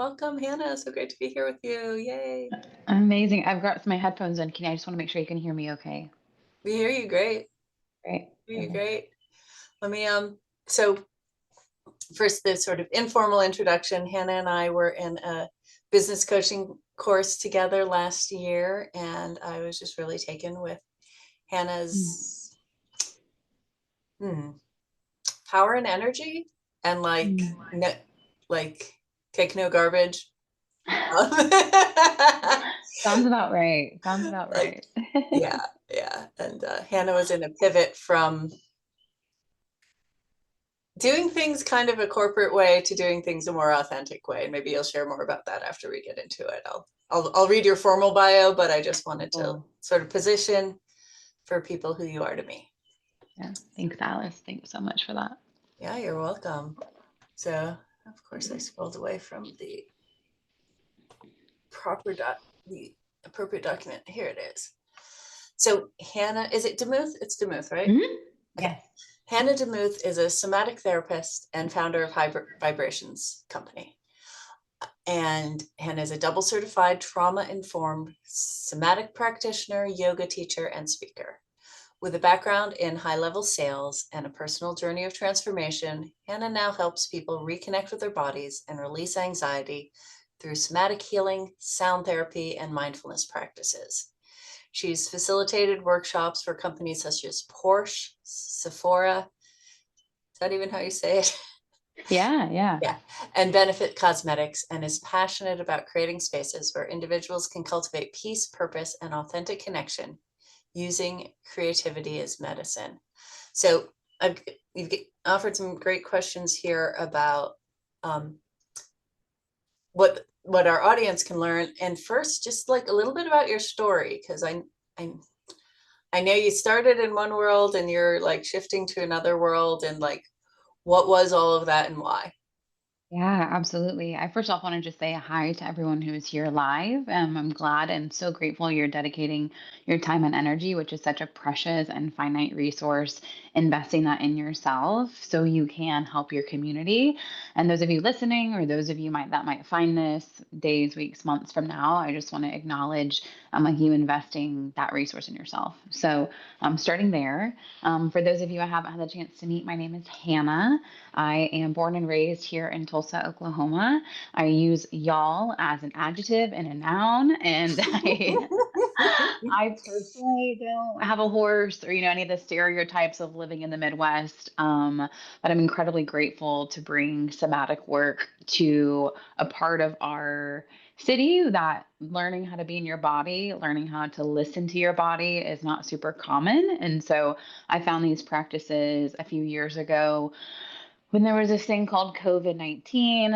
welcome, Hannah. So great to be here with you. Yay. Amazing. I've got my headphones in. I just want to make sure you can hear me okay. We hear you great. Great. Hear you Perfect. great. Let me so first this sort of informal introduction. Hannah and I were in a business coaching course together last year, and I was just really taken with Mm. Hannah's hmm, power and energy and Mm. like take no garbage. Sounds about right. Sounds about like right. yeah, yeah. And Hannah was in a pivot from doing things kind of a corporate way to doing things a more authentic way. And maybe you'll share more about that after we get into it. I'll read your formal bio, but I just wanted to Cool. sort of position for people who you are to me. Yeah. Thanks, Alice. Thanks so much for that. Yeah, you're welcome. So of course I scrolled away from the appropriate document. Here it is. So Hannah, is it Demuth? It's Demuth, right? Mhm. Okay. Yes. Hannah Demuth is a somatic therapist and founder of Vibrations Company. And Hannah is a double certified trauma informed somatic practitioner, yoga teacher, and speaker. With a background in high level sales and a personal journey of transformation, Hannah now helps people reconnect with their bodies and release anxiety through somatic healing, sound therapy, and mindfulness practices. She's facilitated workshops for companies such as Porsche, Sephora. Is that even how you say it? Yeah. Yeah. Yeah, and Benefit Cosmetics, and is passionate about creating spaces where individuals can cultivate peace, purpose, and authentic connection using creativity as medicine. So you've offered some great questions here about um, what our audience can learn. And first, just like a little bit about your story, because I I know you started in one world and you're like shifting to another world, and like what was all of that and why? Yeah, absolutely. I first off want to just say hi to everyone who is here live. I'm glad and so grateful you're dedicating your time and energy, which is such a precious and finite resource, investing that in yourself so you can help your community. And those of you listening, or those of you that might find this days, weeks, months from now, I just want to acknowledge like you investing that resource in yourself. So starting there. For those of you I haven't had the chance to meet, my name is Hannah. I am born and raised here in Tulsa, Oklahoma. I use y'all as an adjective and a noun, and I personally don't have a horse or any of the stereotypes of living in the Midwest. But I'm incredibly grateful to bring somatic work to a part of our city that learning how to be in your body, learning how to listen to your body is not super common. And so I found these practices a few years ago when there was this thing called COVID-19.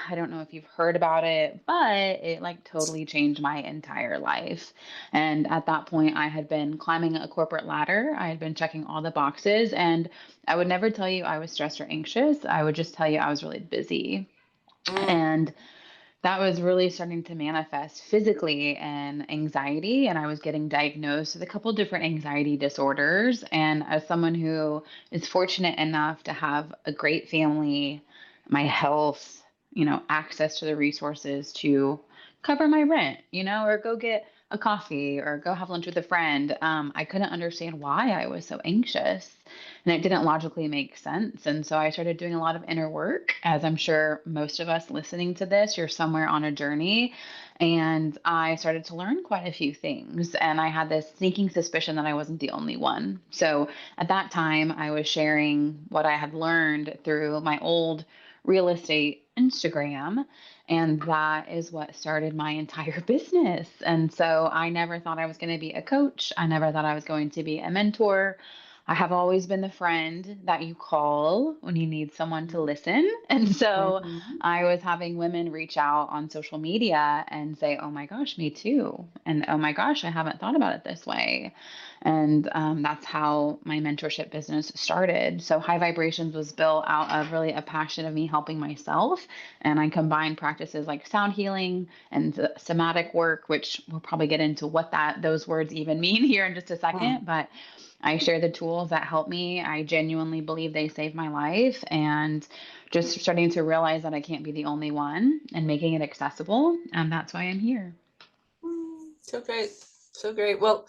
I don't know if you've heard about it, but it like totally changed my entire life. And at that point, I had been climbing a corporate ladder. I had been checking all the boxes, and I would never tell you I was stressed or anxious. I would just tell you I was really busy. Mm, And that was really starting to manifest physically in anxiety. And I was getting diagnosed with a couple different anxiety disorders. And as someone who is fortunate enough to have a great family, my health, access to the resources to cover my rent, or go get a coffee or go have lunch with a friend, I couldn't understand why I was so anxious. And it didn't logically make sense. And so I started doing a lot of inner work. As I'm sure most of us listening to this, you're somewhere on a journey. And I started to learn quite a few things. And I had this sneaking suspicion that I wasn't the only one. So at that time, I was sharing what I had learned through my old real estate Instagram. And that is what started my entire business. And so I never thought I was going to be a coach. I never thought I was going to be a mentor. I have always been the friend that you call when you need someone to listen. And so mhm. I was having women reach out on social media and say, oh my gosh, me too. And oh my gosh, I haven't thought about it this way. And that's how my mentorship business started. So High Vibrations was built out of really a passion of me helping myself. And I combined practices like sound healing and somatic work, which we'll probably get into what those words even mean here in just a Mm, second. But I share the tools that help me. I genuinely believe they save my life. And just starting to realize that I can't be the only one and making it accessible. And that's why I'm here. So great. So great. Well,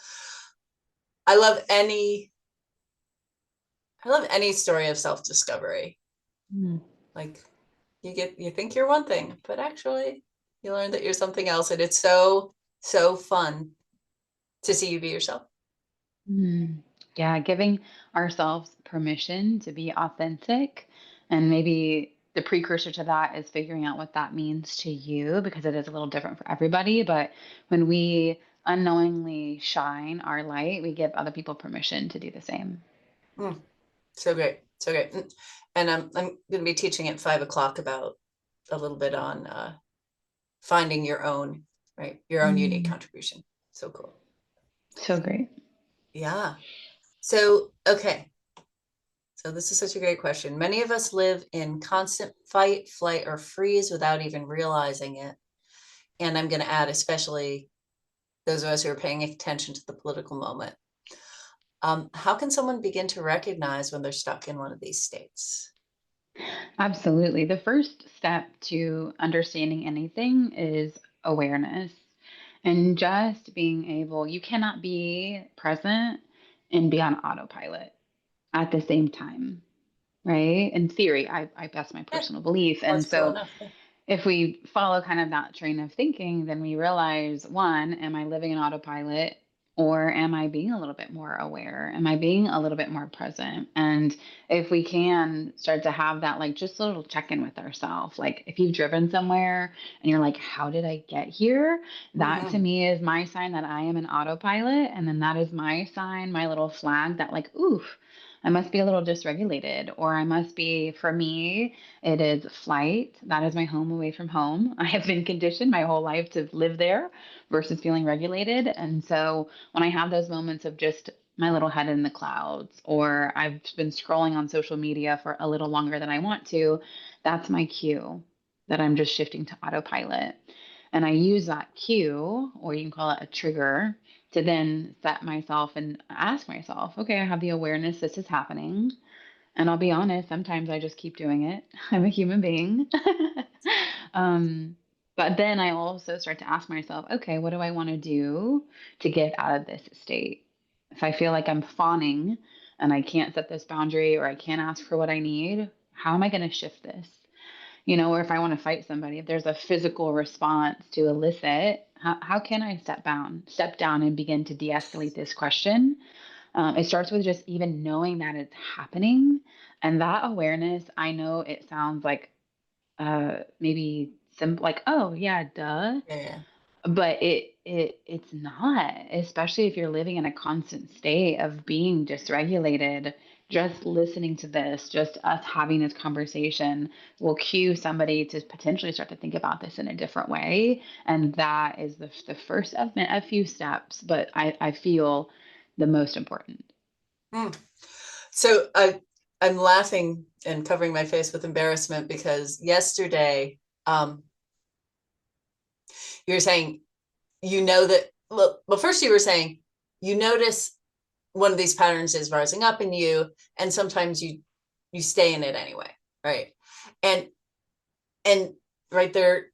I love any I love any story of self-discovery. Mm. Like you think you're one thing, but actually you learn that you're something else. And it's so, so fun to see you be yourself. Mm. Yeah, giving ourselves permission to be authentic. And maybe the precursor to that is figuring out what that means to you because it is a little different for everybody. But when we unknowingly shine our light, we give other people permission to do the same. Mm, so great. So great. And I'm going to be teaching at 5 o'clock about a little bit on finding your own, right? Your own unique Mm. contribution. So cool. So great. Yeah. So, okay. So this is such a great question. Many of us live in constant fight, flight, or freeze without even realizing it. And I'm going to add, especially those of us who are paying attention to the political moment. How can someone begin to recognize when they're stuck in one of these states? Absolutely. The first step to understanding anything is awareness and just being able, you cannot be present and be on autopilot at the same time, right? In theory, that's my Yeah, personal belief. And that's cool so enough. Yeah. if we follow kind of that train of thinking, then we realize one, am I living in autopilot or am I being a little bit more aware? Am I being a little bit more present? And if we can start to have that, like just a little check in with ourselves, like if you've driven somewhere and you're like, how did I get here? That to Mm-hmm. me is my sign that I am an autopilot. And then that is my sign, my little flag that, like, oof. I must be a little dysregulated, or I must be, for me, it is flight. That is my home away from home. I have been conditioned my whole life to live there versus feeling regulated. And so when I have those moments of just my little head in the clouds, or I've been scrolling on social media for a little longer than I want to, that's my cue that I'm just shifting to autopilot. And I use that cue, or you can call it a trigger, to then set myself and ask myself, okay, I have the awareness this is happening. And I'll be honest, sometimes I just keep doing it. I'm a human being. um, but then I also start to ask myself, okay, what do I want to do to get out of this state? If I feel like I'm fawning and I can't set this boundary or I can't ask for what I need, how am I going to shift this? Or if I want to fight somebody, if there's a physical response to elicit, how can I step down and begin to de-escalate this question? It starts with just even knowing that it's happening. And that awareness, I know it sounds like maybe simple, like, oh, yeah, duh. Yeah, yeah. But it's not, especially if you're living in a constant state of being dysregulated. Just listening to this, just us having this conversation will cue somebody to potentially start to think about this in a different way. And that is the first of a few steps, but I feel the most important. Mm. So I'm laughing and covering my face with embarrassment because yesterday, you were saying, that, well, first you were saying you notice one of these patterns is rising up in you, and sometimes you stay in it anyway, right? And and right there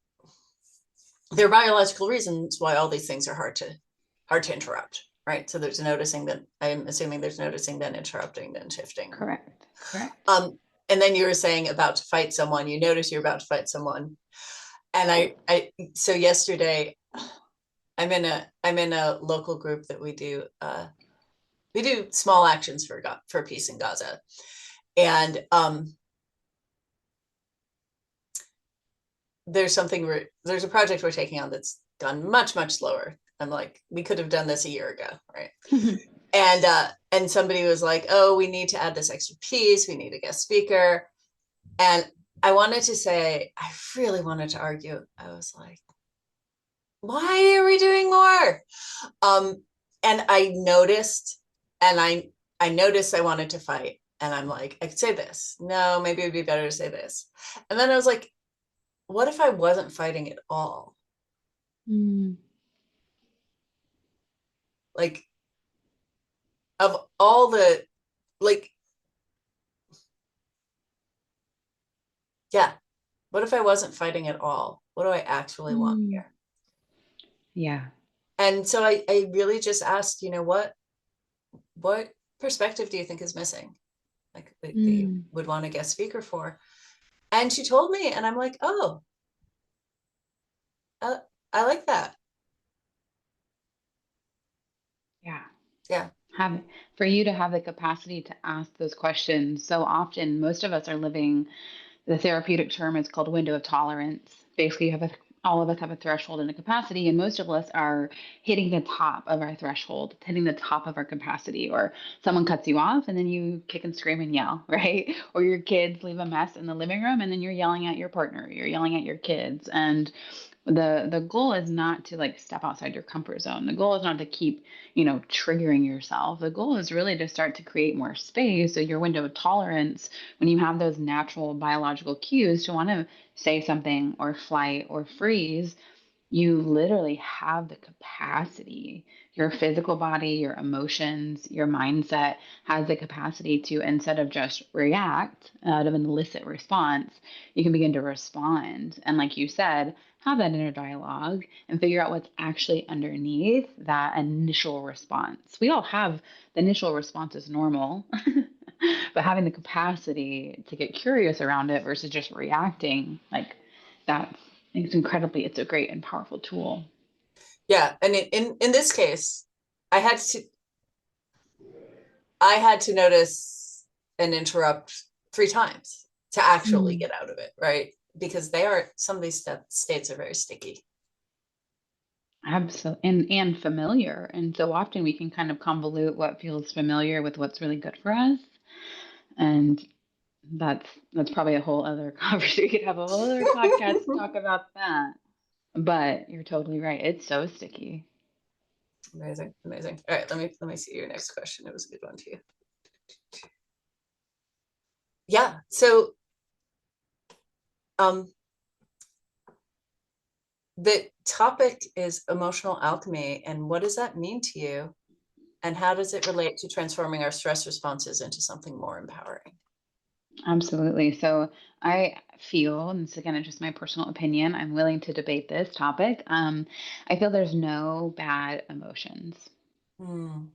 are biological reasons why all these things are hard to interrupt, right? So there's noticing, that I'm assuming there's noticing, then interrupting, then shifting. Correct. Correct. And then you were saying about to fight someone, you notice you're about to fight someone. And I so yesterday I'm in a local group that we do small actions for peace in Gaza. And there's a project we're taking on that's gone much, much slower. I'm like, we could have done this a year ago, right? And somebody was like, oh, we need to add this extra piece, we need a guest speaker. And I wanted to say, I really wanted to argue. I was like, why are we doing more? Um, and I noticed I wanted to fight. And I'm like, I could say this. No, maybe it'd be better to say this. And then I was like, what if I wasn't fighting at all? Mm. Like, of all the, like, yeah, what if I wasn't fighting at all? What do I actually want Mm. here? Yeah. And so I really just asked, what perspective do you think is missing? Like that you Mm. would want a guest speaker for. And she told me, and I'm like, oh, uh, I like that. Yeah. Yeah. Have For you to have the capacity to ask those questions. So often, most of us are living, the therapeutic term is called window of tolerance. Basically, all of us have a threshold and a capacity, and most of us are hitting the top of our threshold, hitting the top of our capacity. Or someone cuts you off, and then you kick and scream and yell, right? Or your kids leave a mess in the living room, and then you're yelling at your partner, you're yelling at your kids, and the goal is not to like step outside your comfort zone. The goal is not to keep, triggering yourself. The goal is really to start to create more space, so your window of tolerance, when you have those natural biological cues to want to say something or flight or freeze, you literally have the capacity. Your physical body, your emotions, your mindset has the capacity to, instead of just react out of an illicit response, you can begin to respond. And like you said, have that inner dialogue and figure out what's actually underneath that initial response. We all have the initial response is normal, but having the capacity to get curious around it versus just reacting, like that's it's a great and powerful tool. Yeah. And in this case, I had to I had to notice and interrupt 3 times to actually Mm. get out of it, right? Because some of these states are very sticky. Absolutely. And familiar. And so often we can kind of convolute what feels familiar with what's really good for us. And that's probably a whole other conversation. We could have a whole other podcast to talk about that. But you're totally right. It's so sticky. Amazing, amazing. All right, let me see your next question. It was a good one too. Yeah. So um the topic is emotional alchemy, and what does that mean to you? And how does it relate to transforming our stress responses into something more empowering? Absolutely. So I feel, and this again is just my personal opinion, I'm willing to debate this topic. I feel there's no bad emotions. Hmm.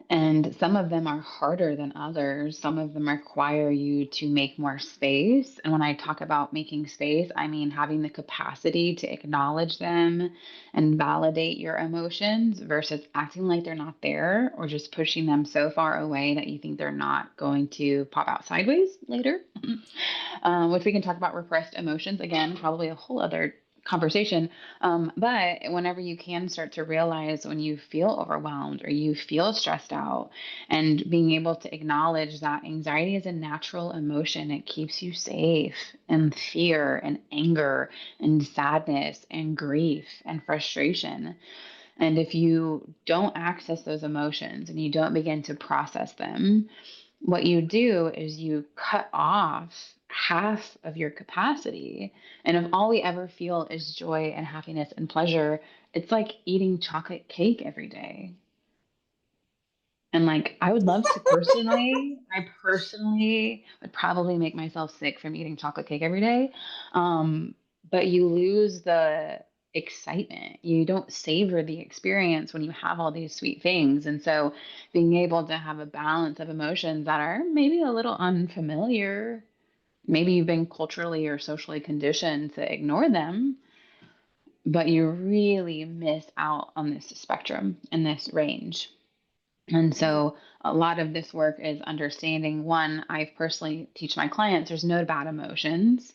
And some of them are harder than others. Some of them require you to make more space. And when I talk about making space, I mean having the capacity to acknowledge them and validate your emotions versus acting like they're not there or just pushing them so far away that you think they're not going to pop out sideways later. Which we can talk about repressed emotions again, probably a whole other conversation. But whenever you can start to realize when you feel overwhelmed or you feel stressed out, and being able to acknowledge that anxiety is a natural emotion, it keeps you safe, and fear and anger and sadness and grief and frustration. And if you don't access those emotions and you don't begin to process them, what you do is you cut off half of your capacity. And if all we ever feel is joy and happiness and pleasure, it's like eating chocolate cake every day. And like, I would love to I personally would probably make myself sick from eating chocolate cake every day. But you lose the excitement. You don't savor the experience when you have all these sweet things. And so, being able to have a balance of emotions that are maybe a little unfamiliar, maybe you've been culturally or socially conditioned to ignore them, but you really miss out on this spectrum and this range. And so a lot of this work is understanding, one, I personally teach my clients there's no bad emotions.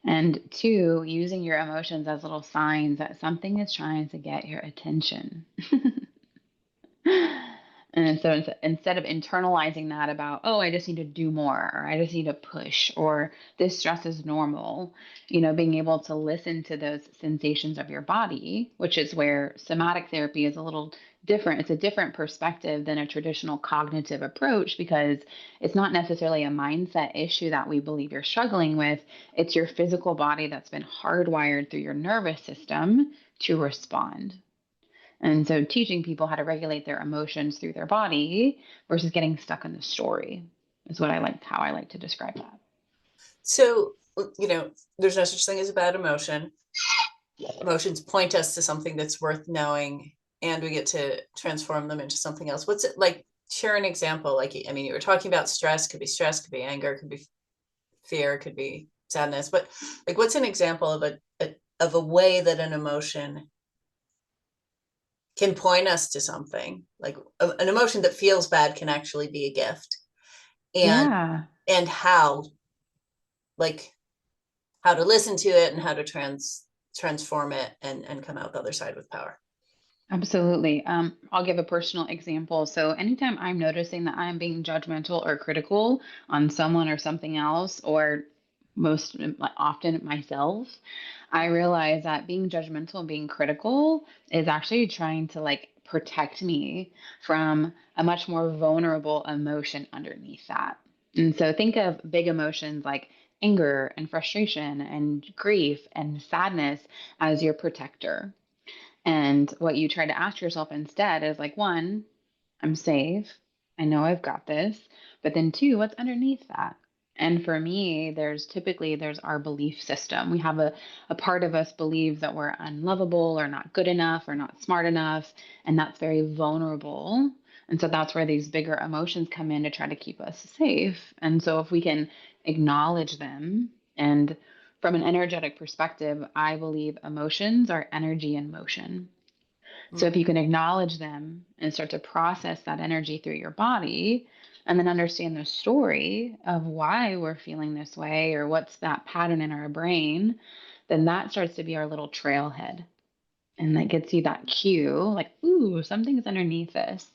And two, using your emotions as little signs that something is trying to get your attention. And so instead of internalizing that about, oh, I just need to do more, or I just need to push, or this stress is normal, being able to listen to those sensations of your body, which is where somatic therapy is a little different. It's a different perspective than a traditional cognitive approach because it's not necessarily a mindset issue that we believe you're struggling with. It's your physical body that's been hardwired through your nervous system to respond. And so teaching people how to regulate their emotions through their body versus getting stuck in the story is what I like, how I like to describe that. So, there's no such thing as a bad emotion. Emotions point us to something that's worth knowing, and we get to transform them into something else. What's it like? Share an example. Like, I mean, you were talking about stress, could be anger, could be fear, could be sadness. But like, what's an example of a way that an emotion can point us to something? Like an emotion that feels bad can actually be a gift, and Yeah. how, like, how to listen to it and how to transform it and come out the other side with power. Absolutely. I'll give a personal example. So, anytime I'm noticing that I'm being judgmental or critical on someone or something else, or most like, often myself, I realize that being judgmental and being critical is actually trying to like protect me from a much more vulnerable emotion underneath that. And so, think of big emotions like anger and frustration and grief and sadness as your protector. And what you try to ask yourself instead is like, one, I'm safe. I know I've got this. But then two, what's underneath that? And for me, there's our belief system. We have a part of us believes that we're unlovable or not good enough or not smart enough. And that's very vulnerable. And so that's where these bigger emotions come in to try to keep us safe. And so if we can acknowledge them, and from an energetic perspective, I believe emotions are energy in motion. So if you Mm-hmm. can acknowledge them and start to process that energy through your body, and then understand the story of why we're feeling this way or what's that pattern in our brain, then that starts to be our little trailhead. And that gets you that cue like, ooh, something's underneath this.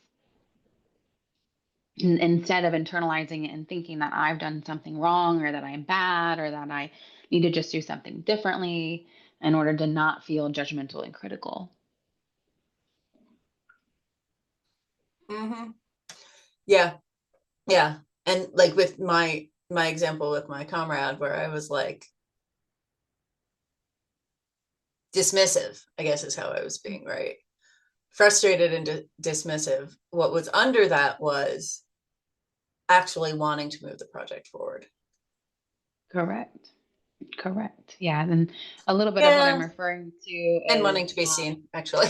Instead of internalizing it and thinking that I've done something wrong or that I'm bad or that I need to just do something differently in order to not feel judgmental and critical. Mm-hmm. Yeah, yeah. And like with my example with my comrade, where I was like dismissive, I guess is how I was being, right? Frustrated and dismissive. What was under that was actually wanting to move the project forward. Correct. Correct. Yeah. And a little bit of what I'm Yeah, referring to and is wanting to be seen, actually.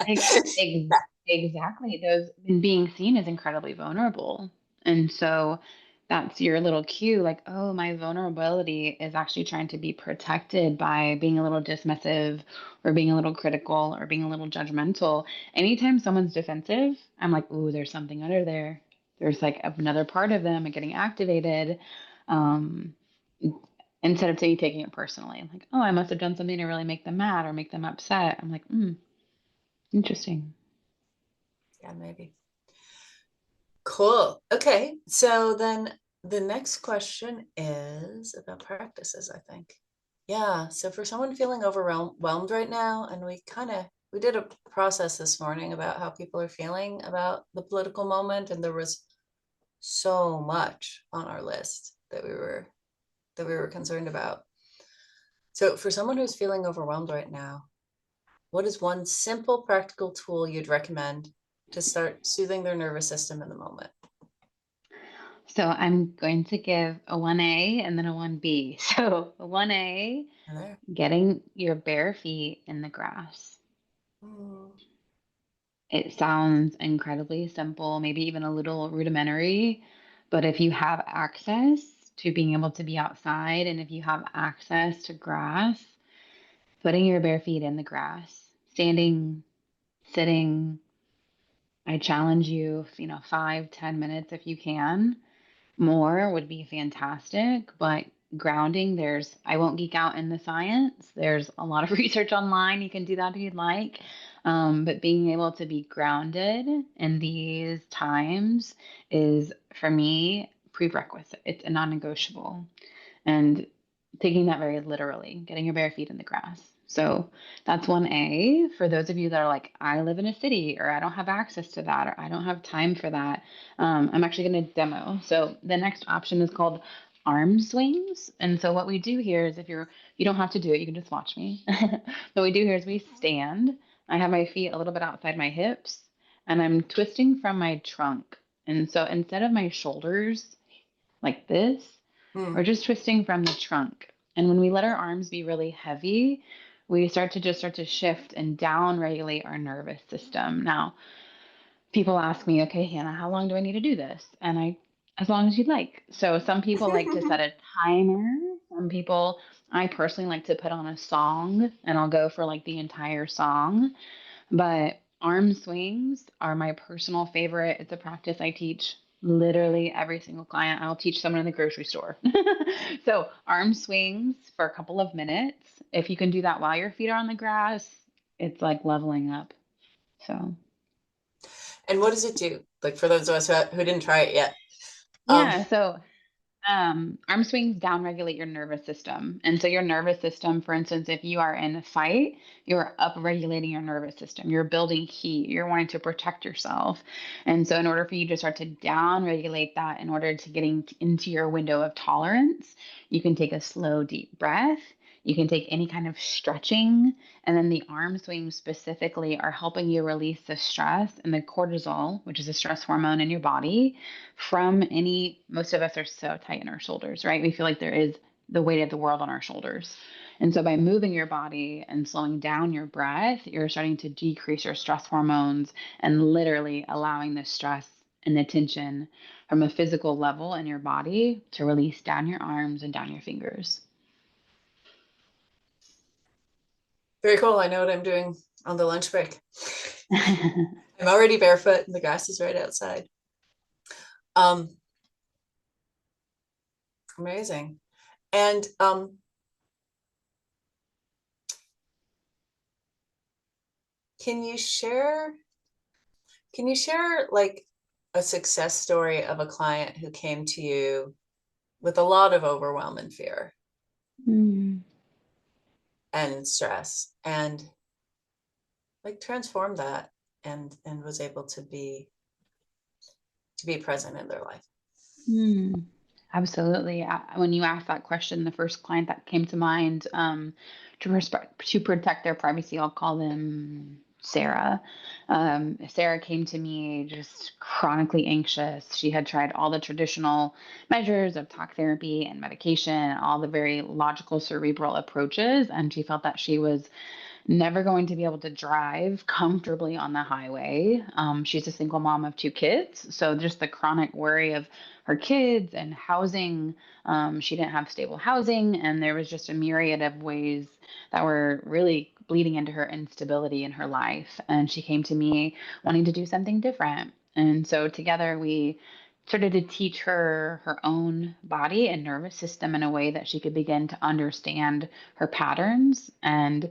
ex- ex- exactly those being seen is incredibly vulnerable. And so that's your little cue like, oh, my vulnerability is actually trying to be protected by being a little dismissive or being a little critical or being a little judgmental. Anytime someone's defensive, I'm like, ooh, there's something under there. There's like another part of them getting activated. Um, Instead of taking it personally, I'm like, oh, I must have done something to really make them mad or make them upset. I'm like, interesting. Yeah, maybe. Cool. Okay. So then the next question is about practices, I think. Yeah. So for someone feeling overwhelmed right now, and we did a process this morning about how people are feeling about the political moment, and there was so much on our list that we were concerned about. So for someone who's feeling overwhelmed right now, what is one simple practical tool you'd recommend to start soothing their nervous system in the moment? So I'm going to give a 1A and then a 1B. So a 1A, Are there? getting your bare feet in the grass. Mm, It sounds incredibly simple, maybe even a little rudimentary, but if you have access to being able to be outside and if you have access to grass, putting your bare feet in the grass, standing, sitting, I challenge you, 5, 10 minutes if you can. More would be fantastic, but grounding, I won't geek out in the science. There's a lot of research online. You can do that if you'd like. But being able to be grounded in these times is, for me, prerequisite. It's a non negotiable. And taking that very literally, getting your bare feet in the grass. So that's 1A for those of you that are like, I live in a city, or I don't have access to that, or I don't have time for that. I'm actually going to demo. So the next option is called arm swings. And so what we do here is, you don't have to do it, you can just watch me. What we do here is we stand I have my feet a little bit outside my hips, and I'm twisting from my trunk. And so instead of my shoulders like this, we're Mm. just twisting from the trunk. And when we let our arms be really heavy, we start to shift and down regulate our nervous system. Now, people ask me, okay, Hannah, how long do I need to do this? And as long as you'd like. So some people like to set a timer. Some people, I personally like to put on a song and I'll go for like the entire song. But arm swings are my personal favorite. It's a practice I teach literally every single client. I'll teach someone in the grocery store. So, arm swings for a couple of minutes. If you can do that while your feet are on the grass, it's like leveling up. So, And what does it do? Like for those of us who didn't try it yet. Um, yeah, so arm swings down regulate your nervous system. And so, your nervous system, for instance, if you are in a fight, you're up regulating your nervous system. You're building heat. You're wanting to protect yourself. And so, in order for you to start to down regulate that, in order to getting into your window of tolerance, you can take a slow, deep breath. You can take any kind of stretching. And then the arm swings specifically are helping you release the stress and the cortisol, which is a stress hormone in your body from any, most of us are so tight in our shoulders, right? We feel like there is the weight of the world on our shoulders. And so by moving your body and slowing down your breath, you're starting to decrease your stress hormones and literally allowing the stress and the tension from a physical level in your body to release down your arms and down your fingers. Very cool. I know what I'm doing on the lunch break. I'm already barefoot and the grass is right outside. Um, Amazing. And can you share like a success story of a client who came to you with a lot of overwhelm and fear Mm, and stress and like transformed that and was able to be present in their life? mm. Absolutely. When you asked that question, the first client that came to mind, to protect their privacy, I'll call them Sarah. Sarah came to me just chronically anxious. She had tried all the traditional measures of talk therapy and medication, all the very logical cerebral approaches, and she felt that she was never going to be able to drive comfortably on the highway. She's a single mom of two kids. So just the chronic worry of her kids and housing. She didn't have stable housing. And there was just a myriad of ways that were really bleeding into her instability in her life. And she came to me wanting to do something different. And so together we started to teach her her own body and nervous system in a way that she could begin to understand her patterns and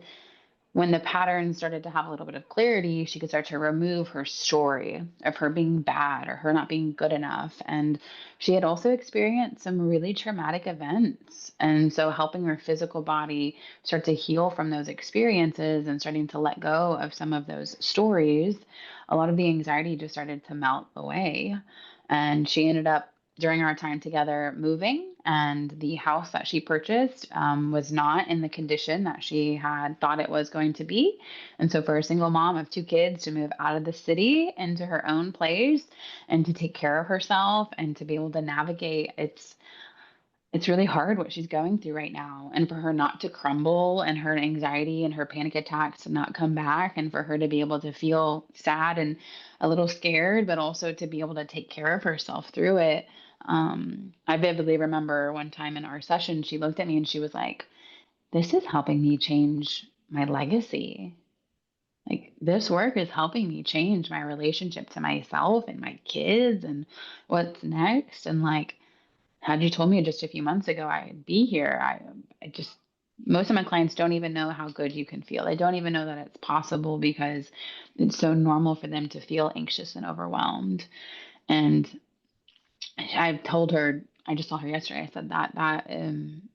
when the pattern started to have a little bit of clarity, she could start to remove her story of her being bad or her not being good enough. And she had also experienced some really traumatic events. And so, helping her physical body start to heal from those experiences and starting to let go of some of those stories, a lot of the anxiety just started to melt away. And she ended up during our time together moving, and the house that she purchased was not in the condition that she had thought it was going to be. And so, for a single mom of two kids to move out of the city into her own place and to take care of herself and to be able to navigate, it's really hard what she's going through right now. And for her not to crumble and her anxiety and her panic attacks to not come back, and for her to be able to feel sad and a little scared, but also to be able to take care of herself through it. I vividly remember one time in our session, she looked at me and she was like, "This is helping me change my legacy. Like, this work is helping me change my relationship to myself and my kids and what's next." And like, had you told me just a few months ago I'd be here, I just, most of my clients don't even know how good you can feel. They don't even know that it's possible because it's so normal for them to feel anxious and overwhelmed. And I've told her, I just saw her yesterday. I said that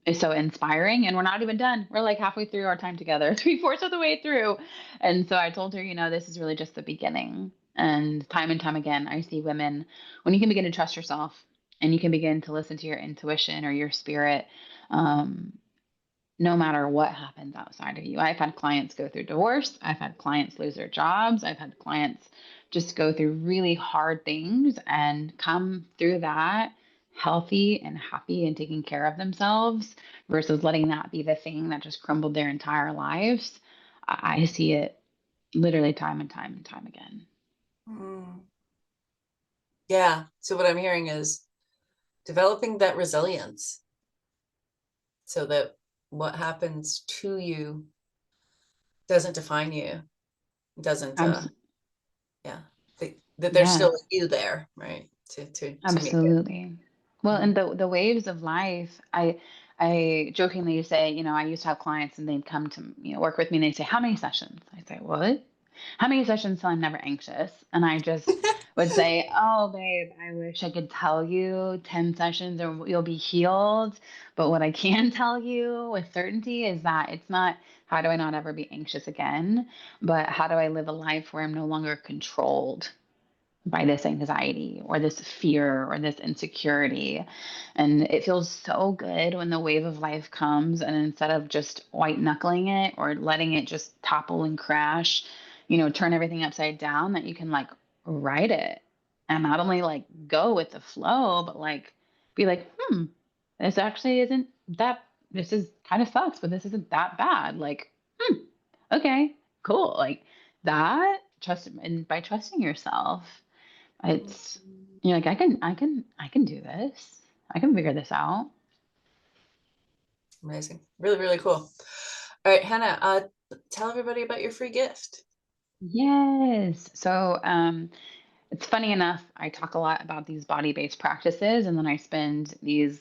is so inspiring, and we're not even done. We're like halfway through our time together, three-fourths of the way through. And so I told her, this is really just the beginning. And time again, I see women when you can begin to trust yourself and you can begin to listen to your intuition or your spirit. Um, no matter what happens outside of you. I've had clients go through divorce, I've had clients lose their jobs, I've had clients just go through really hard things and come through that healthy and happy and taking care of themselves versus letting that be the thing that just crumbled their entire lives. I see it literally time and time and time again. Mm. Yeah. So what I'm hearing is developing that resilience so that what happens to you doesn't define you, doesn't, Abs- yeah, that there's still yeah. a you there, right? To meet it. Absolutely. Well, Mhm. and the waves of life, I jokingly say, I used to have clients and they'd come to, work with me and they'd say, "How many sessions?" I say, "What? How many sessions till I'm never anxious?" And I just would say, "Oh, babe, I wish I could tell you 10 sessions or you'll be healed. But what I can tell you with certainty is that it's not how do I not ever be anxious again, but how do I live a life where I'm no longer controlled by this anxiety or this fear or this insecurity." And it feels so good when the wave of life comes and instead of just white knuckling it or letting it just topple and crash, turn everything upside down, that you can like ride it and not only like go with the flow, but like be like, this actually isn't that, this is kind of sucks, but this isn't that bad. Like, okay, cool. Like that trust, and by trusting yourself, it's you're like, I can do this. I can figure this out. Amazing. Really, really cool. All right, Hannah, tell everybody about your free gift. Yes. So it's funny enough, I talk a lot about these body-based practices and then I spend these,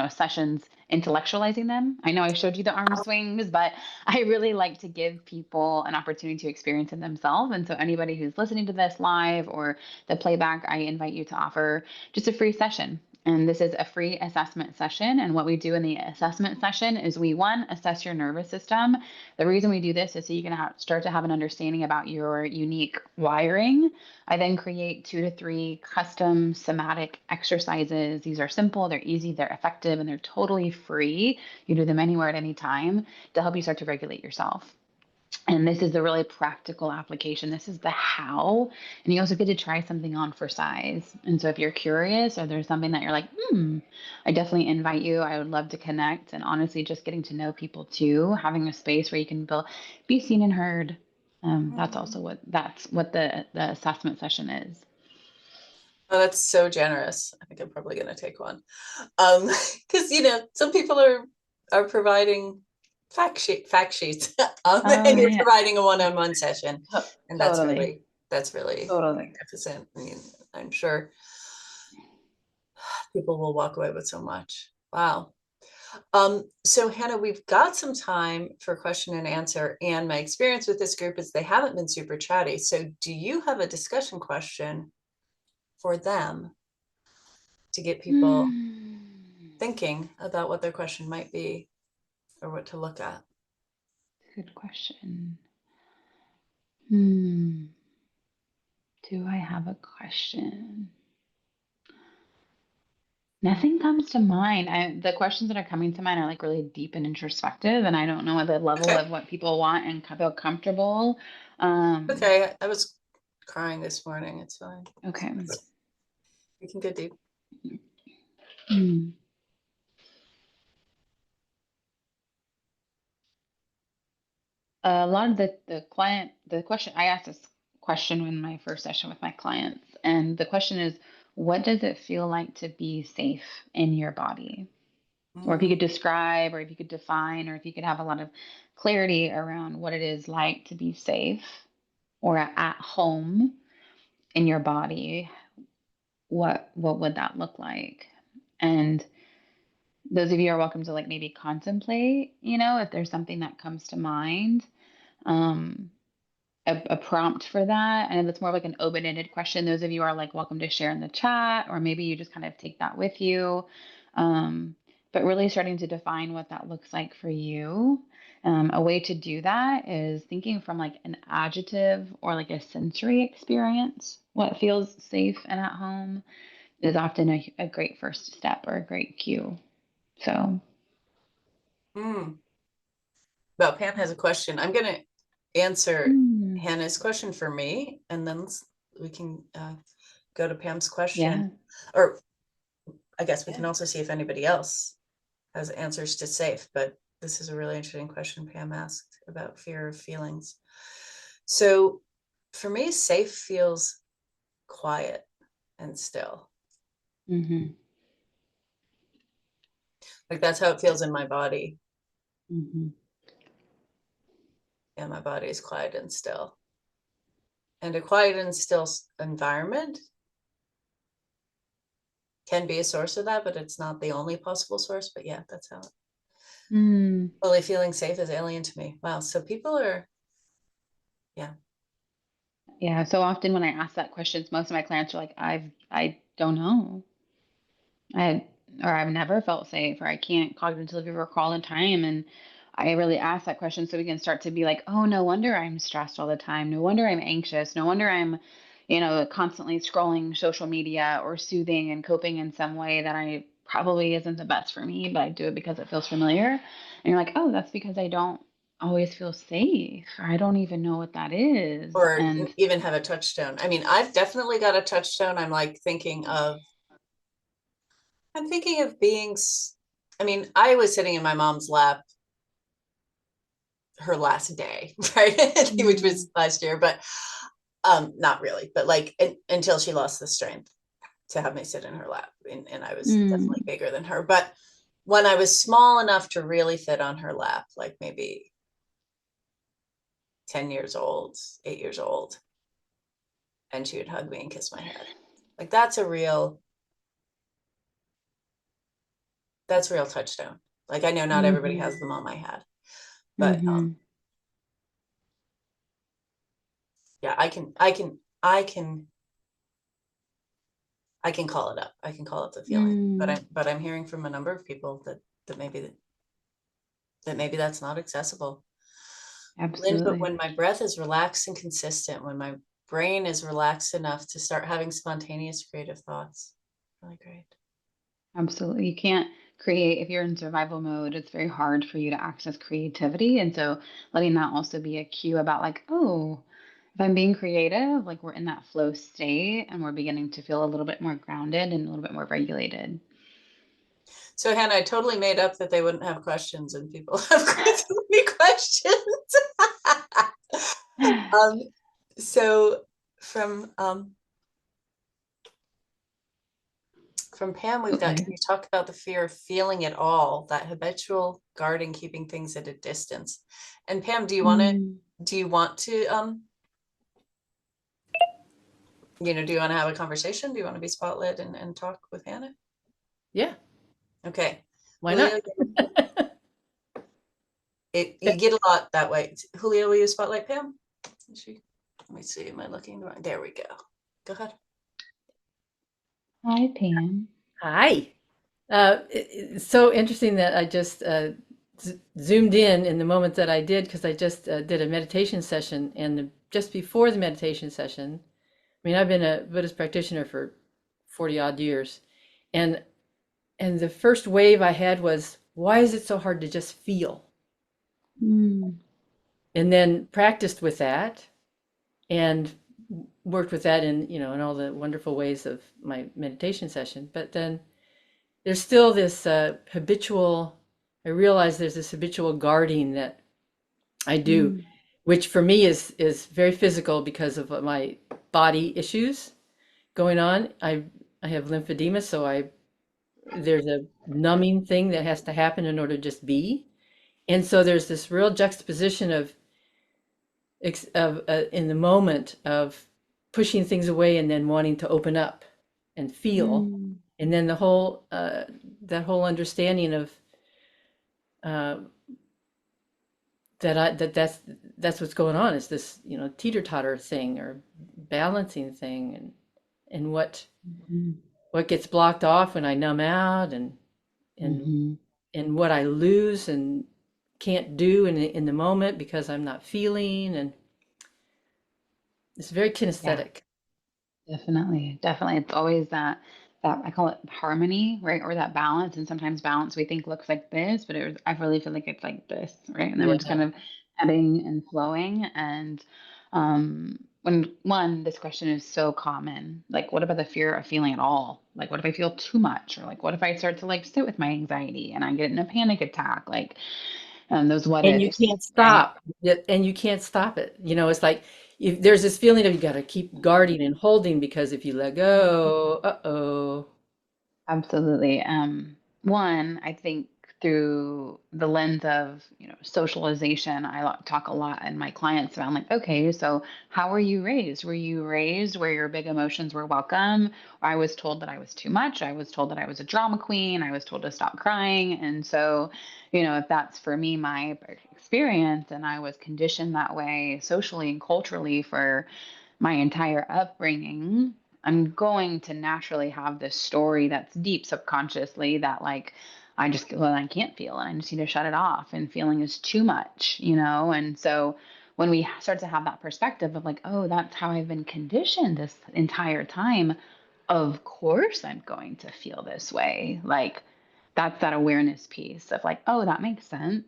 sessions intellectualizing them. I know I showed you the arm swings, but I really like to give people an opportunity to experience it themselves. And so anybody who's listening to this live or the playback, I invite you to offer just a free session. And this is a free assessment session. And what we do in the assessment session is we, one, assess your nervous system. The reason we do this is so you can start to have an understanding about your unique wiring. I then create 2 to 3 custom somatic exercises. These are simple, they're easy, they're effective, and they're totally free. You do them anywhere at any time to help you start to regulate yourself. And this is the really practical application. This is the how. And you also get to try something on for size. And so if you're curious or there's something that you're like, I definitely invite you. I would love to connect. And honestly, just getting to know people too, having a space where you can be seen and heard. That's also Mhm. what the assessment session is. Oh, that's so generous. I think I'm probably going to take one. Because some people are providing fact sheets, Oh and you're yeah, providing a one-on-one session, and totally, that's really totally. magnificent. I mean, I'm sure people will walk away with so much. Wow. So Hannah, we've got some time for question and answer, and my experience with this group is they haven't been super chatty. So do you have a discussion question for them to get people Hmm. thinking about what their question might be or what to look at? Good question. Hmm. Do I have a question? Nothing comes to mind. The questions that are coming to mind are like really deep and introspective, and I don't know the level Okay. of what people want and feel comfortable. Um, Okay. I was crying this morning. It's fine. okay. We can go deep. Hmm. A lot of the question I asked this question in my first session with my clients, and the question is, what does it feel like to be safe in your body? Or if you could Mm, describe, or if you could define, or if you could have a lot of clarity around what it is like to be safe or at home in your body, what would that look like? And those of you are welcome to like maybe contemplate, if there's something that comes to mind. Um, a prompt for that. And it's more like an open-ended question. Those of you are like welcome to share in the chat, or maybe you just kind of take that with you. Um, but really starting to define what that looks like for you. A way to do that is thinking from like an adjective or like a sensory experience. What feels safe and at home is often a great first step or a great cue. So, mm. Well, Pam has a question. I'm going to answer Mm, Hannah's question for me, and then we can go to Pam's question. yeah. Or I guess we Yeah. can also see if anybody else has answers to safe, but this is a really interesting question Pam asked about fear of feelings. So for me, safe feels quiet and still. Mm-hmm. Like that's how it feels in my body. Mm-hmm. And my body is quiet and still. And a quiet and still environment can be a source of that, but it's not the only possible source. But yeah, that's how Mm. fully feeling safe is alien to me. Wow. So people are, yeah. Yeah. So often when I ask that questions, most of my clients are like, I don't know. I or I've never felt safe or I can't cognitively recall a time. And I really ask that question so we can start to be like, oh, no wonder I'm stressed all the time. No wonder I'm anxious. No wonder I'm, constantly scrolling social media or soothing and coping in some way that I probably isn't the best for me, but I do it because it feels familiar. And you're like, oh, that's because I don't always feel safe. Or I don't even know what that is. Or And even have a touchstone. I mean, I've definitely got a touchstone. I'm thinking of being, I mean, I was sitting in my mom's lap her last day, right? Which mm, was last year, but not really, but like until she lost the strength to have me sit in her lap. And I was definitely mm, bigger than her. But when I was small enough to really fit on her lap, like maybe 10 years old, 8 years old, and she would hug me and kiss my head. Like that's a real touchstone. Like I know not everybody mm, has the mom I had, but mm-hmm, yeah, I can call it up. I can call up the feeling. But mm, I'm hearing from a number of people that maybe that's not accessible. Lynn, but absolutely. when my breath is relaxed and consistent, when my brain is relaxed enough to start having spontaneous creative thoughts, really great. Absolutely. You can't create if you're in survival mode, it's very hard for you to access creativity. And so letting that also be a cue about like, oh, if I'm being creative, like we're in that flow state and we're beginning to feel a little bit more grounded and a little bit more regulated. So Hannah, I totally made up that they wouldn't have questions, and people have so many questions. um, so from um, from Pam, we've got, Okay. can you talk about the fear of feeling it all, that habitual guarding, keeping things at a distance? And Pam, Mm. do you want to do you want to have a conversation? Do you want to be spotlit and talk with Hannah? Yeah, Okay. why Julio, not? you get a lot that way. Julio, will you spotlight Pam? Let me see. Am I looking right? There we go. Go ahead. Hi, Pam. Hi. It's so interesting that I just zoomed in the moment that I did because I just did a meditation session, and just before the meditation session, I mean, I've been a Buddhist practitioner for 40 odd years, and the first wave I had was, why is it so hard to just feel? Mm. And then practiced with that and worked with that in in all the wonderful ways of my meditation session. But then there's still this habitual, I realize there's this habitual guarding that I do, Mm. which for me is very physical because of my body issues going on. I have lymphedema, so I there's a numbing thing that has to happen in order to just be. And so there's this real juxtaposition of in the moment of pushing things away and then wanting to open up and feel, Mm. and then the whole that whole understanding of uh, that's what's going on, is this teeter totter thing or balancing thing, and Mhm. what gets blocked off when I numb out, and Mhm. and what I lose and can't do in the moment because I'm not feeling, and it's very Yeah, kinesthetic. definitely. Definitely. It's always that. that I call it harmony, right? Or that balance. And sometimes balance we think looks like this, but I really feel like it's like this, right? And then we're just Yeah. kind of ebbing and flowing. And when one, this question is so common, like, what about the fear of feeling at all? Like, what if I feel too much? Or like, what if I start to like sit with my anxiety and I get in a panic attack? Like, those what And you ifs, can't right? stop it, and you can't stop it. It's like there's this feeling of you got to keep guarding and holding because if you let go, uh-oh. Absolutely. One, I think through the lens of, socialization, talk a lot in my clients around like, okay, so how were you raised? Were you raised where your big emotions were welcome? Or I was told that I was too much. I was told that I was a drama queen. I was told to stop crying. And so, if that's for me, my experience, and I was conditioned that way socially and culturally for my entire upbringing, I'm going to naturally have this story that's deep subconsciously that like I can't feel and I just need to shut it off and feeling is too much. And so when we start to have that perspective of like, oh, that's how I've been conditioned this entire time, of course I'm going to feel this way. Like that's that awareness piece of like, oh, that makes sense.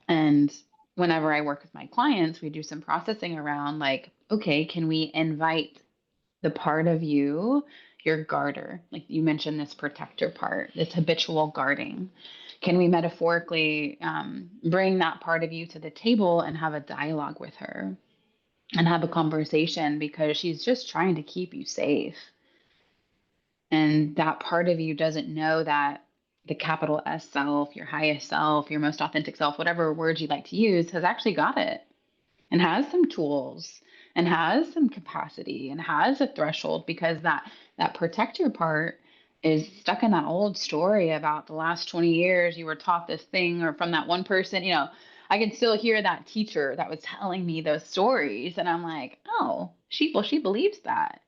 And whenever I work with my clients, we do some processing around like, okay, can we invite the part of you, your guarder, like you mentioned, this protector part, this habitual guarding. Can we metaphorically bring that part of you to the table and have a dialogue with her and have a conversation because she's just trying to keep you safe? And that part of you doesn't know that the capital S self, your highest self, your most authentic self, whatever words you like to use, has actually got it and has some tools and has some capacity and has a threshold because that protector part is stuck in that old story about the last 20 years you were taught this thing or from that one person. I can still hear that teacher that was telling me those stories and I'm like, oh, she believes that.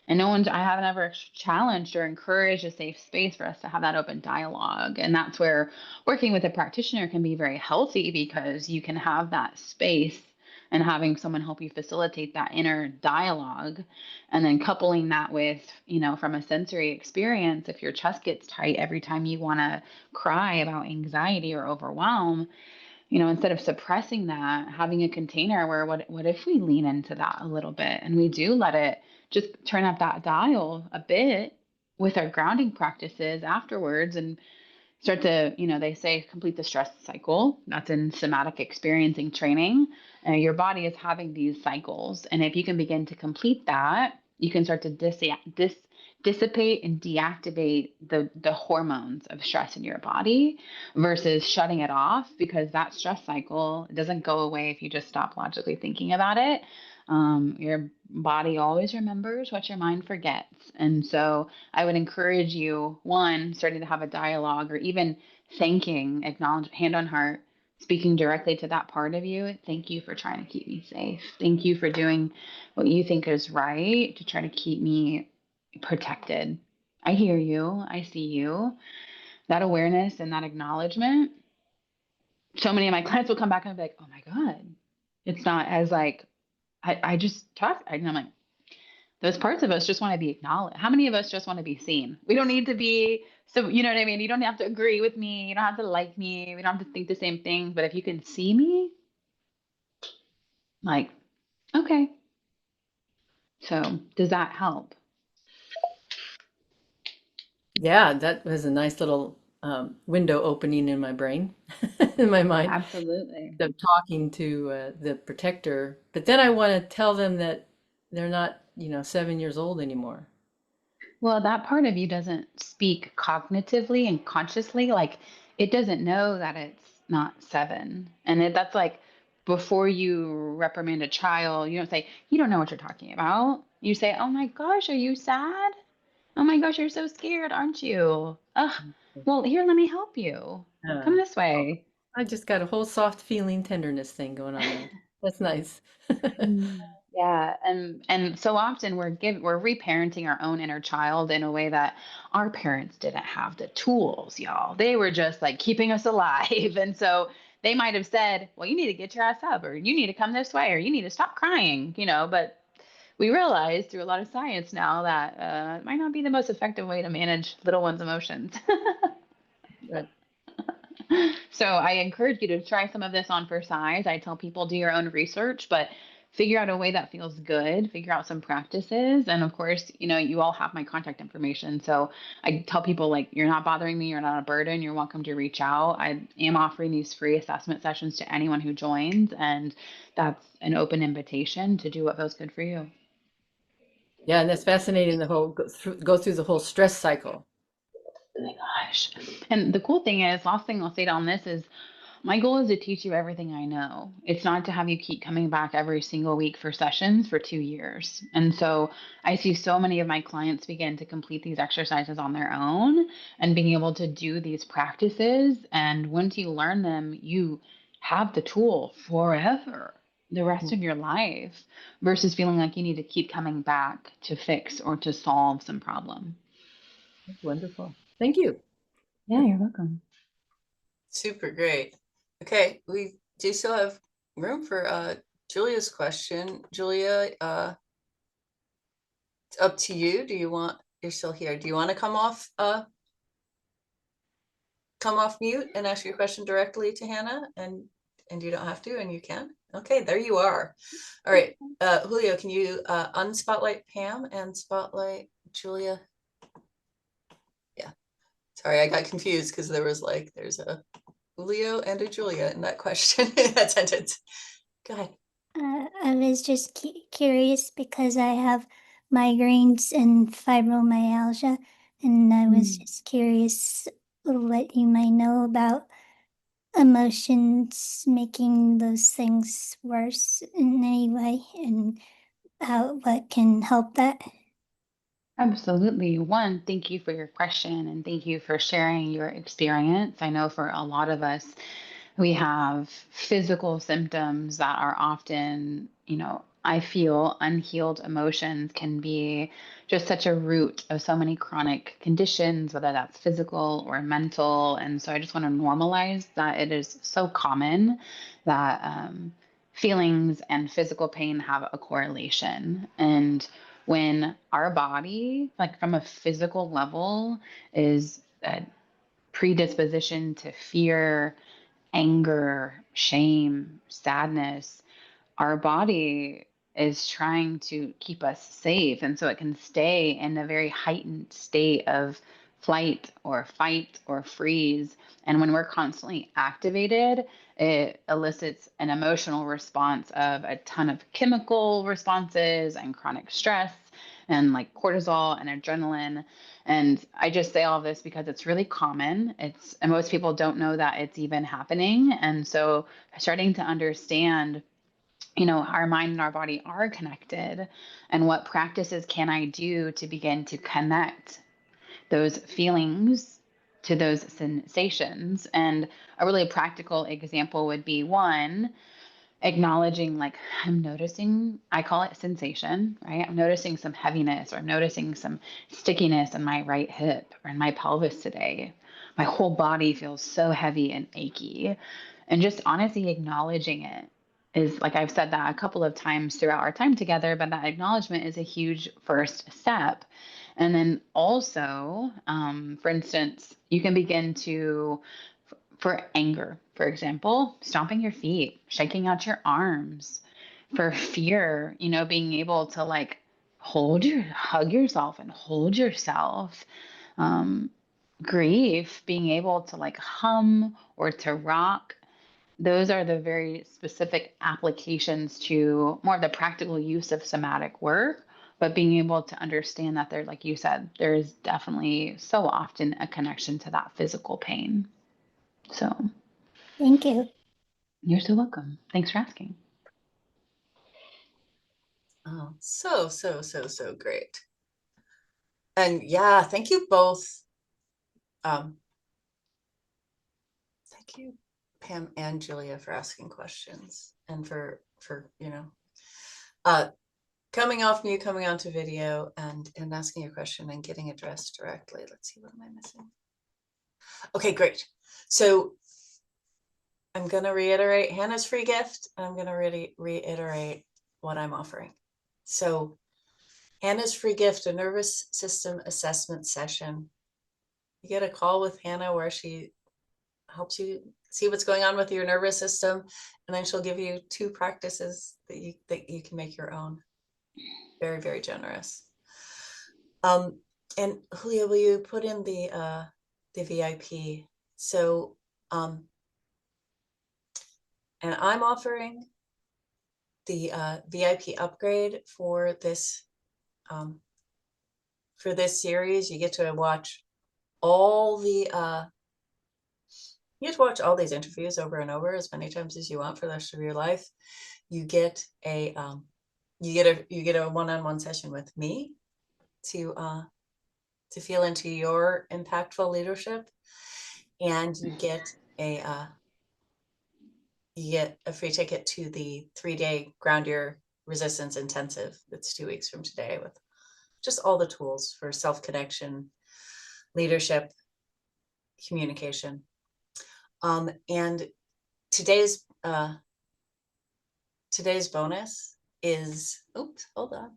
And I haven't ever challenged or encouraged a safe space for us to have that open dialogue. And that's where working with a practitioner can be very healthy because you can have that space and having someone help you facilitate that inner dialogue. And then coupling that with, from a sensory experience, if your chest gets tight every time you want to cry about anxiety or overwhelm, instead of suppressing that, having a container where what if we lean into that a little bit and we do let it just turn up that dial a bit with our grounding practices afterwards and start to, they say complete the stress cycle. That's in somatic experiencing training. Your body is having these cycles. And if you can begin to complete that, you can start to dissipate and deactivate the hormones of stress in your body versus shutting it off because that stress cycle doesn't go away if you just stop logically thinking about it. Your body always remembers what your mind forgets. And so I would encourage you, one, starting to have a dialogue or even thanking, acknowledge, hand on heart, speaking directly to that part of you. Thank you for trying to keep me safe. Thank you for doing what you think is right to try to keep me protected. I hear you. I see you. That awareness and that acknowledgement. So many of my clients will come back and be like, oh my God, it's not as like, I just talk. And I'm like, those parts of us just want to be acknowledged. How many of us just want to be seen? We don't need to be, so you know what I mean? You don't have to agree with me. You don't have to like me. We don't have to think the same thing. But if you can see me, like, okay. So does that help? Yeah, that was a nice little window opening in my brain, in my mind, Absolutely. of talking to the protector. But then I want to tell them that they're not, 7 years old anymore. Well, that part of you doesn't speak cognitively and consciously. Like it doesn't know that it's not seven. And that's like before you reprimand a child, you don't say, you don't know what you're talking about. You say, oh my gosh, are you sad? Oh my gosh, you're so scared, aren't you? Ugh. Well, here, let me help you. Uh, Come this way. I just got a whole soft feeling tenderness thing going on there. That's nice. Yeah, and so often we're reparenting our own inner child in a way that our parents didn't have the tools, y'all. They were just like keeping us alive. And so they might have said, "Well, you need to get your ass up or you need to come this way or you need to stop crying," but we realize through a lot of science now that it might not be the most effective way to manage little one's emotions. Right. So I encourage you to try some of this on for size. I tell people do your own research, but figure out a way that feels good, figure out some practices. And of course, you all have my contact information. So I tell people, like, you're not bothering me, you're not a burden, you're welcome to reach out. I am offering these free assessment sessions to anyone who joins, and that's an open invitation to do what feels good for you. Yeah, and that's fascinating. The whole go through the whole stress cycle. Oh my gosh. And the cool thing is, last thing I'll say on this is, my goal is to teach you everything I know. It's not to have you keep coming back every single week for sessions for 2 years. And so I see so many of my clients begin to complete these exercises on their own and being able to do these practices. And once you learn them, you have the tool forever, the rest of your life, versus feeling like you need to keep coming back to fix or to solve some problem. Wonderful. Thank you. Yeah, you're welcome. Super great. Okay, we do still have room for Julia's question. Julia, it's up to you. You're still here. Do you want to come off mute and ask your question directly to Hannah? And you don't have to, and you can. Okay, there you are. All right. Julio, can you unspotlight Pam and spotlight Julia? Yeah. Sorry, I got confused because there's a Julio and a Julia in that question, in that sentence. Go ahead. I was just curious because I have migraines and fibromyalgia, and I was just curious what you might know about emotions making those things worse in any way, and what can help that. Absolutely. One, thank you for your question and thank you for sharing your experience. I know for a lot of us, we have physical symptoms that are often, I feel unhealed emotions can be just such a root of so many chronic conditions, whether that's physical or mental. And so I just want to normalize that it is so common that feelings and physical pain have a correlation. And when our body, like from a physical level, is a predisposition to fear, anger, shame, sadness, our body is trying to keep us safe. And so it can stay in a very heightened state of flight or fight or freeze. And when we're constantly activated, it elicits an emotional response of a ton of chemical responses and chronic stress and like cortisol and adrenaline. And I just say all this because it's really common. And most people don't know that it's even happening. And so starting to understand, our mind and our body are connected, and what practices can I do to begin to connect those feelings to those sensations. And a really practical example would be, one, acknowledging, like, I'm noticing, I call it sensation, right? I'm noticing some heaviness, or I'm noticing some stickiness in my right hip or in my pelvis today. My whole body feels so heavy and achy. And just honestly acknowledging it is, like, I've said that a couple of times throughout our time together, but that acknowledgement is a huge first step. And then also, for instance, you can begin to, for anger, for example, stomping your feet, shaking out your arms. For fear, being able to, like, hug yourself and hold yourself. Um, Grief, being able to, like, hum or to rock. Those are the very specific applications to more of the practical use of somatic work. But being able to understand that there, like you said, there is definitely so often a connection to that physical pain. So Thank you. you're so welcome. Thanks for asking. Oh, so great. And yeah, thank you both. Thank you, Pam and Julia, for asking questions and for coming off mute, coming onto video, and asking a question and getting addressed directly. Let's see, what am I missing? Okay, great. So I'm going to reiterate Hannah's free gift. I'm going to really reiterate what I'm offering. So Hannah's free gift, a nervous system assessment session. You get a call with Hannah where she helps you see what's going on with your nervous system, and then she'll give you 2 practices that you can make your own. Very, very generous. And Julia, will you put in the VIP? So, and I'm offering the VIP upgrade for this series. You get to watch all the you get to watch all these interviews over and over as many times as you want for the rest of your life. You get a one-on-one session with me to feel into your impactful leadership, and you get a free ticket to the 3-day Ground Your Resistance Intensive. That's 2 weeks from today, with just all the tools for self-connection, leadership, communication. And today's bonus is, oops, hold on.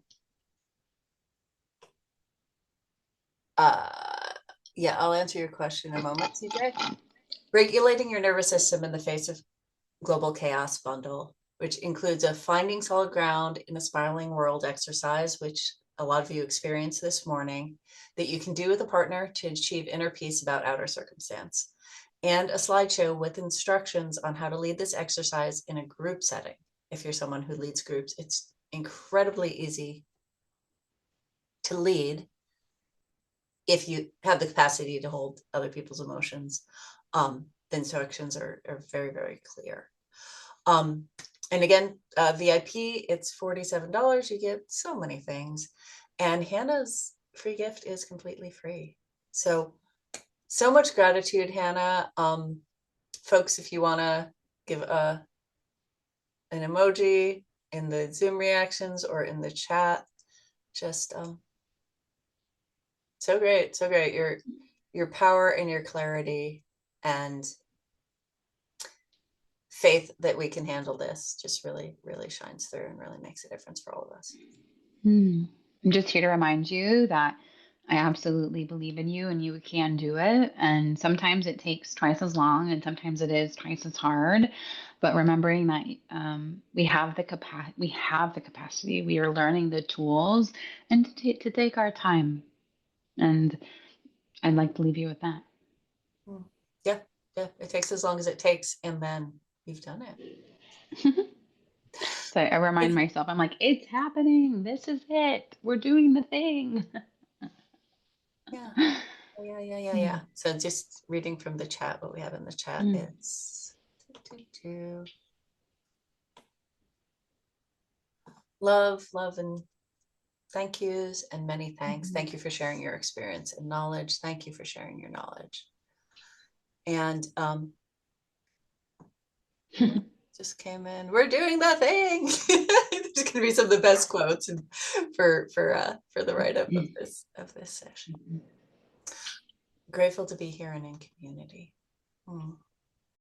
Yeah, I'll answer your question in a moment, CJ. Regulating your nervous system in the face of global chaos bundle, which includes a finding solid ground in a spiraling world exercise, which a lot of you experienced this morning, that you can do with a partner to achieve inner peace about outer circumstance, and a slideshow with instructions on how to lead this exercise in a group setting. If you're someone who leads groups, it's incredibly easy to lead if you have the capacity to hold other people's emotions. The instructions are very, very clear. And again, VIP, it's $47. You get so many things. And Hannah's free gift is completely free. So much gratitude, Hannah. Folks, if you want to give an emoji in the Zoom reactions or in the chat, just so great, so great. Your power and your clarity and faith that we can handle this just really, really shines through and really makes a difference for all of us. I'm just here to remind you that I absolutely believe in you and you can do it. And sometimes it takes twice as long and sometimes it is twice as hard. But remembering that we have the capacity, we are learning the tools, and to take our time. And I'd like to leave you with that. Yeah, it takes as long as it takes, and then you've done it. So I remind myself, I'm like, it's happening. This is it. We're doing the thing. Yeah. So just reading from the chat, what we have in the chat is love, and thank yous and many thanks. Thank you for sharing your experience and knowledge. Thank you for sharing your knowledge. And just came in. We're doing the thing. There's going to be some of the best quotes for the write-up of this session. Grateful to be here and in community.